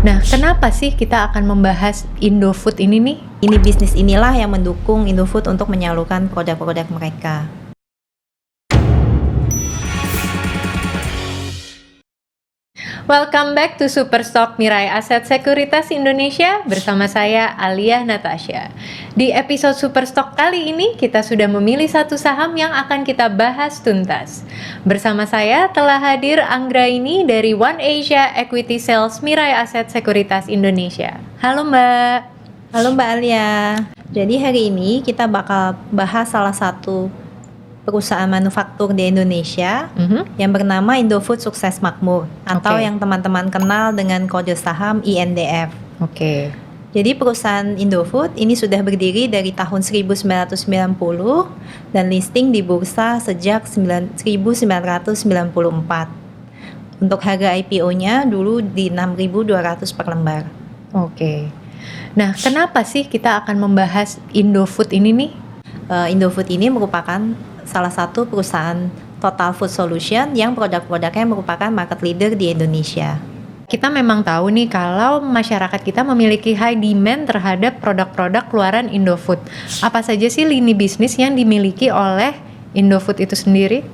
Nah, kenapa sih kita akan membahas Indofood ini nih? Ini bisnis inilah yang mendukung Indofood untuk menyalurkan produk-produk mereka. Welcome back to Superstock Mirai Aset Sekuritas Indonesia bersama saya Alia Natasha. Di episode Superstock kali ini kita sudah memilih satu saham yang akan kita bahas tuntas. Bersama saya telah hadir Anggraini dari One Asia Equity Sales Mirai Aset Sekuritas Indonesia. Halo Mbak. Halo Mbak Alia. Jadi hari ini kita bakal bahas salah satu perusahaan manufaktur di Indonesia yang bernama Indofood Sukses Makmur atau yang teman-teman kenal dengan kode saham INDF. Jadi perusahaan Indofood ini sudah berdiri dari tahun 1990 dan listing di bursa sejak 1994. Untuk harga IPO-nya dulu di 6.200 per lembar. Nah, kenapa sih kita akan membahas Indofood ini nih? Indofood ini merupakan salah satu perusahaan total food solution yang produk-produknya merupakan market leader di Indonesia. Kita memang tahu nih kalau masyarakat kita memiliki high demand terhadap produk-produk keluaran Indofood. Apa saja sih lini bisnis yang dimiliki oleh Indofood itu sendiri?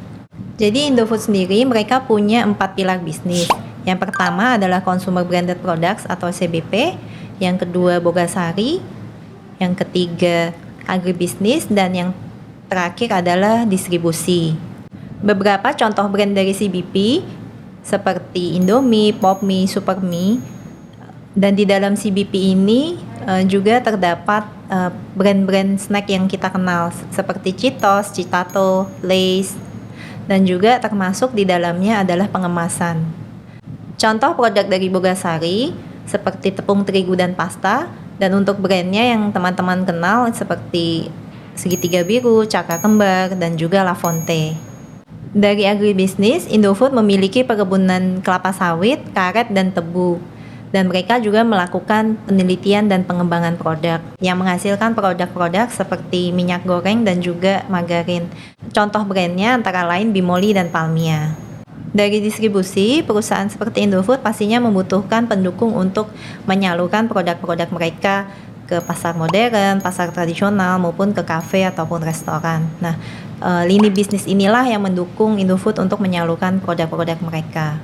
Jadi Indofood sendiri mereka punya 4 pilar bisnis. Yang pertama adalah Consumer Branded Products atau CBP, yang kedua Bogasari, yang ketiga agribisnis, dan yang terakhir adalah distribusi. Beberapa contoh brand dari CBP seperti Indomie, Popmie, Supermie, dan di dalam CBP ini juga terdapat brand-brand snack yang kita kenal seperti Cheetos, Citato, Lay's, dan juga termasuk di dalamnya adalah pengemasan. Contoh produk dari Bogasari seperti tepung terigu dan pasta, dan untuk brandnya yang teman-teman kenal seperti Segitiga Biru, Cakra Kembar, dan juga La Fonte. Dari agribisnis, Indofood memiliki perkebunan kelapa sawit, karet, dan tebu. Dan mereka juga melakukan penelitian dan pengembangan produk yang menghasilkan produk-produk seperti minyak goreng dan juga margarin. Contoh brandnya antara lain Bimoli dan Palmia. Dari distribusi, perusahaan seperti Indofood pastinya membutuhkan pendukung untuk menyalurkan produk-produk mereka ke pasar modern, pasar tradisional, maupun ke kafe ataupun restoran. Nah, lini bisnis inilah yang mendukung Indofood untuk menyalurkan produk-produk mereka.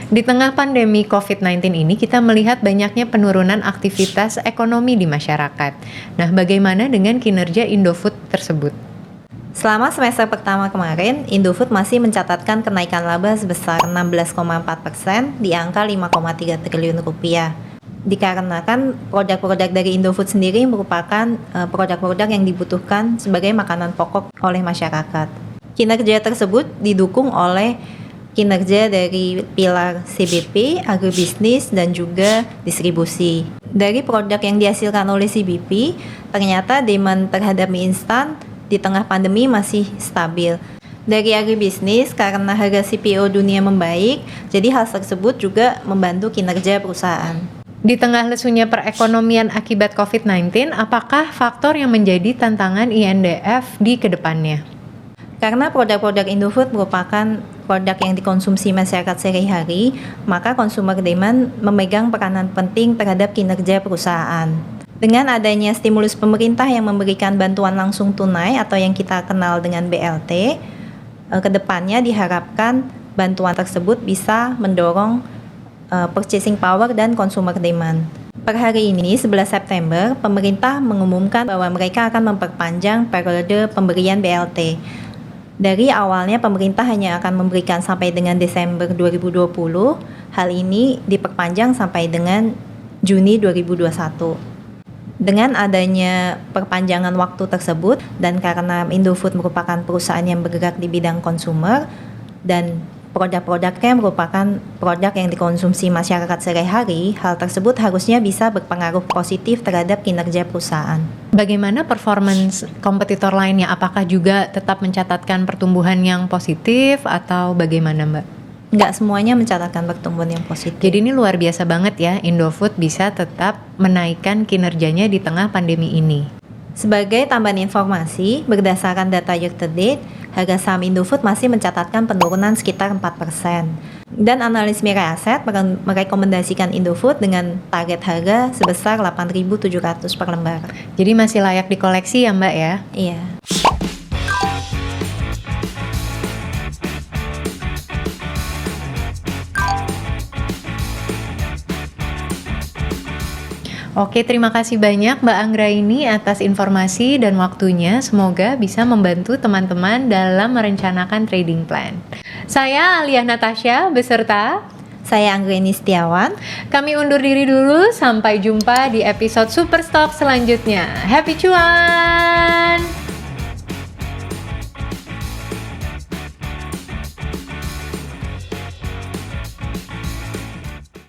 Di tengah pandemi COVID-19 ini, kita melihat banyaknya penurunan aktivitas ekonomi di masyarakat. Nah, bagaimana dengan kinerja Indofood tersebut? Selama semester pertama kemarin, Indofood masih mencatatkan kenaikan laba sebesar 16,4% di angka 5,3 triliun rupiah. Dikarenakan produk-produk dari Indofood sendiri merupakan produk-produk yang dibutuhkan sebagai makanan pokok oleh masyarakat. Kinerja tersebut didukung oleh kinerja dari pilar CBP, agribisnis, dan juga distribusi. Dari produk yang dihasilkan oleh CBP, ternyata demand terhadap mie instan di tengah pandemi masih stabil. Dari agribisnis, karena harga CPO dunia membaik, jadi hal tersebut juga membantu kinerja perusahaan. Di tengah lesunya perekonomian akibat COVID-19, apakah faktor yang menjadi tantangan INDF di kedepannya? Karena produk-produk Indofood merupakan produk yang dikonsumsi masyarakat sehari-hari, maka consumer demand memegang peranan penting terhadap kinerja perusahaan. Dengan adanya stimulus pemerintah yang memberikan bantuan langsung tunai atau yang kita kenal dengan BLT, kedepannya diharapkan bantuan tersebut bisa mendorong purchasing power dan consumer demand. Per hari ini, 11 September, pemerintah mengumumkan bahwa mereka akan memperpanjang periode pemberian BLT. Dari awalnya pemerintah hanya akan memberikan sampai dengan Desember 2020, hal ini diperpanjang sampai dengan Juni 2021. Dengan adanya perpanjangan waktu tersebut dan karena Indofood merupakan perusahaan yang bergerak di bidang konsumer dan produk-produknya merupakan produk yang dikonsumsi masyarakat sehari-hari, hal tersebut harusnya bisa berpengaruh positif terhadap kinerja perusahaan. Bagaimana performance kompetitor lainnya? Apakah juga tetap mencatatkan pertumbuhan yang positif atau bagaimana, Mbak? Nggak semuanya mencatatkan pertumbuhan yang positif. Jadi ini luar biasa banget ya, Indofood bisa tetap menaikkan kinerjanya di tengah pandemi ini. Sebagai tambahan informasi, berdasarkan data year to date, harga saham Indofood masih mencatatkan penurunan sekitar 4%. Dan analis Mirai Aset merekomendasikan Indofood dengan target harga sebesar 8.700 per lembar. Jadi masih layak dikoleksi ya Mbak ya? Iya. Oke, terima kasih banyak Mbak Anggraini atas informasi dan waktunya. Semoga bisa membantu teman-teman dalam merencanakan trading plan. Saya Alia Natasha beserta Saya Anggraini Setiawan. kami undur diri dulu. Sampai jumpa di episode Superstock selanjutnya. Happy cuan!